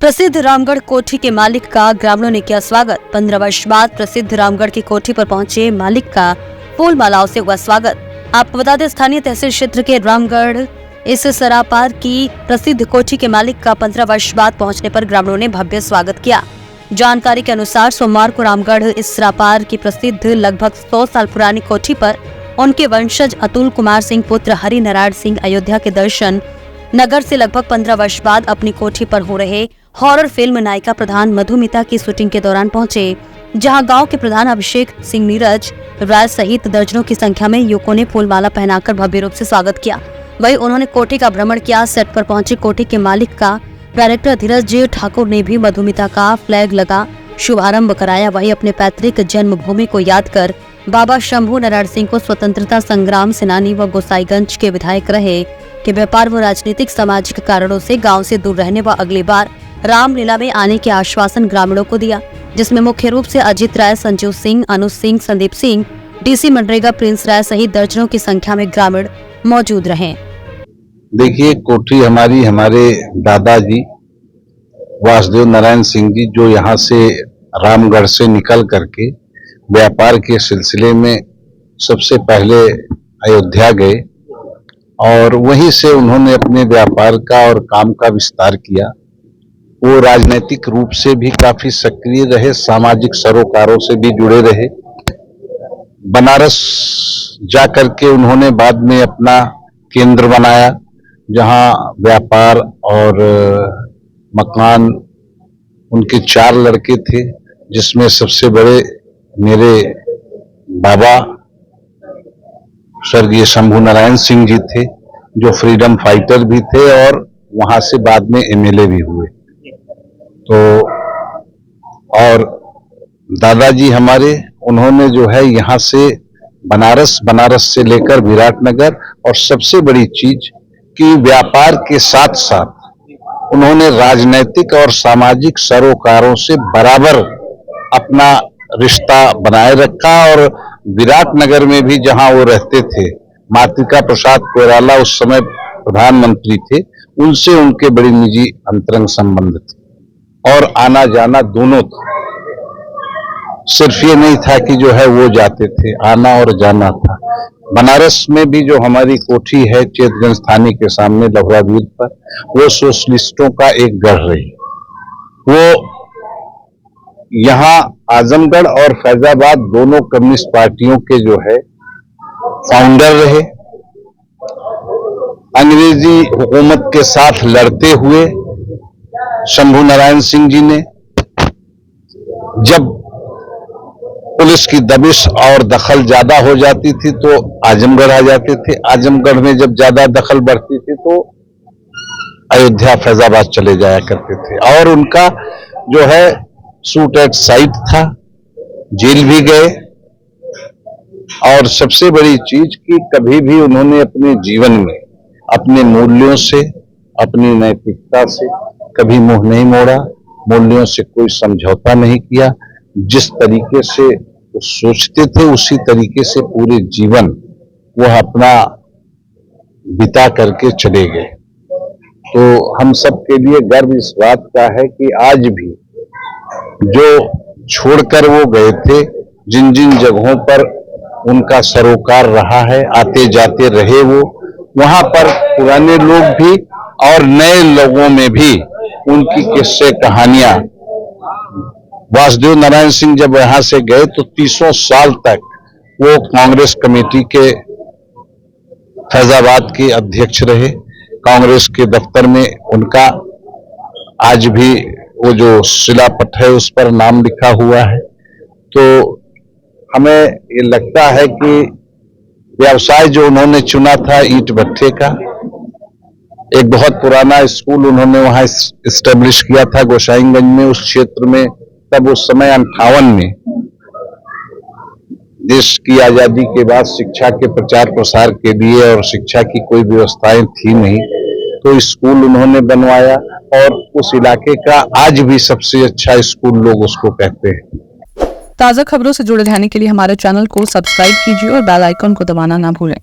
प्रसिद्ध रामगढ़ कोठी के मालिक का ग्रामीणों ने किया स्वागत। 15 वर्ष बाद प्रसिद्ध रामगढ़ की कोठी पर पहुंचे मालिक का फूल मालाओं से हुआ स्वागत। आपको बता दें, स्थानीय तहसील क्षेत्र के रामगढ़ इस सरापार की प्रसिद्ध कोठी के मालिक का 15 वर्ष बाद पहुंचने पर ग्रामीणों ने भव्य स्वागत किया। जानकारी के अनुसार सोमवार को रामगढ़ इस सरापार की प्रसिद्ध लगभग 100 साल पुरानी कोठी पर उनके वंशज अतुल कुमार सिंह पुत्र हरि नारायण सिंह अयोध्या के दर्शन नगर से लगभग 15 वर्ष बाद अपनी कोठी पर हो रहे हॉरर फिल्म नायिका प्रधान मधुमिता की शूटिंग के दौरान पहुंचे, जहां गांव के प्रधान अभिषेक सिंह नीरज राय सहित दर्जनों की संख्या में युवकों ने फूलमाला पहनाकर भव्य रूप से स्वागत किया। वहीं उन्होंने कोठी का भ्रमण किया। सेट पर पहुंचे कोठी के मालिक का डायरेक्टर धीरज जी ठाकुर ने भी मधुमिता का फ्लैग लगा शुभारंभ कराया। वहीं अपने पैतृक जन्मभूमि को याद कर बाबा शंभू नारायण सिंह को स्वतंत्रता संग्राम सेनानी व गोसाईगंज के विधायक रहे कि व्यापार व राजनीतिक सामाजिक कारणों से गांव से दूर रहने व अगली बार रामलीला में आने के आश्वासन ग्रामीणों को दिया, जिसमें मुख्य रूप से अजित राय, संजीव सिंह, अनुज सिंह, संदीप सिंह, डीसी मनरेगा प्रिंस राय सहित दर्जनों की संख्या में ग्रामीण मौजूद रहे। देखिए, कोठी हमारे दादाजी वासुदेव नारायण सिंह जी जो यहाँ से रामगढ़ से निकल करके व्यापार के सिलसिले में सबसे पहले अयोध्या गए और वहीं से उन्होंने अपने व्यापार का और काम का विस्तार किया। वो राजनीतिक रूप से भी काफी सक्रिय रहे, सामाजिक सरोकारों से भी जुड़े रहे। बनारस जाकर के उन्होंने बाद में अपना केंद्र बनाया, जहां व्यापार और मकान, उनके 4 लड़के थे, जिसमें सबसे बड़े मेरे बाबा स्वर्गीय शंभू नारायण सिंह जी थे, जो फ्रीडम फाइटर भी थे और वहां से बाद में एमएलए भी हुए। तो और दादाजी हमारे, उन्होंने जो है यहाँ से बनारस से लेकर विराटनगर, और सबसे बड़ी चीज कि व्यापार के साथ साथ उन्होंने राजनीतिक और सामाजिक सरोकारों से बराबर अपना रिश्ता बनाए रखा। और विराटनगर में भी जहां वो रहते थे, मातृका प्रसाद कोइराला उस समय प्रधानमंत्री थे, उनसे उनके बड़े निजी अंतरंग संबंध थे और आना जाना दोनों था। सिर्फ ये नहीं था कि जो है वो जाते थे, आना और जाना था। बनारस में भी जो हमारी कोठी है चेतगंज थाने के सामने लवरावीर पर, वो सोशलिस्टों का एक गढ़ रही। वो यहाँ आजमगढ़ और फैजाबाद दोनों कम्युनिस्ट पार्टियों के जो है फाउंडर रहे। अंग्रेजी हुकूमत के साथ लड़ते हुए शंभू नारायण सिंह जी ने, जब पुलिस की दबिश और दखल ज्यादा हो जाती थी तो आजमगढ़ आ जाते थे, आजमगढ़ में जब ज्यादा दखल बढ़ती थी तो अयोध्या फैजाबाद चले जाया करते थे। और उनका जो है शूट एट साइट था, जेल भी गए। और सबसे बड़ी चीज कि कभी भी उन्होंने अपने जीवन में अपने मूल्यों से, अपनी नैतिकता से कभी मुंह नहीं मोड़ा, मूल्यों से कोई समझौता नहीं किया। जिस तरीके से वो सोचते थे उसी तरीके से पूरे जीवन वह अपना बिता करके चले गए। तो हम सब के लिए गर्व इस बात का है कि आज भी जो छोड़कर वो गए थे, जिन जिन जगहों पर उनका सरोकार रहा है, आते जाते रहे वो, वहां पर पुराने लोग भी और नए लोगों में भी उनकी किस्से कहानियां। वासुदेव नारायण सिंह जब यहां से गए तो 30 साल तक वो कांग्रेस कमेटी के फैजाबाद के अध्यक्ष रहे। कांग्रेस के दफ्तर में उनका आज भी वो जो शिलापट है उस पर नाम लिखा हुआ है। तो हमें ये लगता है कि व्यवसाय जो उन्होंने चुना था ईंट भट्ठे का, एक बहुत पुराना स्कूल उन्होंने वहां इस्टेब्लिश किया था गोसाईगंज में, उस क्षेत्र में। तब उस समय 58 में देश की आजादी के बाद शिक्षा के प्रचार प्रसार के लिए और शिक्षा की कोई व्यवस्थाएं थी नहीं, तो स्कूल उन्होंने बनवाया और उस इलाके का आज भी सबसे अच्छा स्कूल लोग उसको कहते हैं। ताज़ा खबरों से जुड़े रहने के लिए हमारे चैनल को सब्सक्राइब कीजिए और बेल आइकन को दबाना ना भूलें।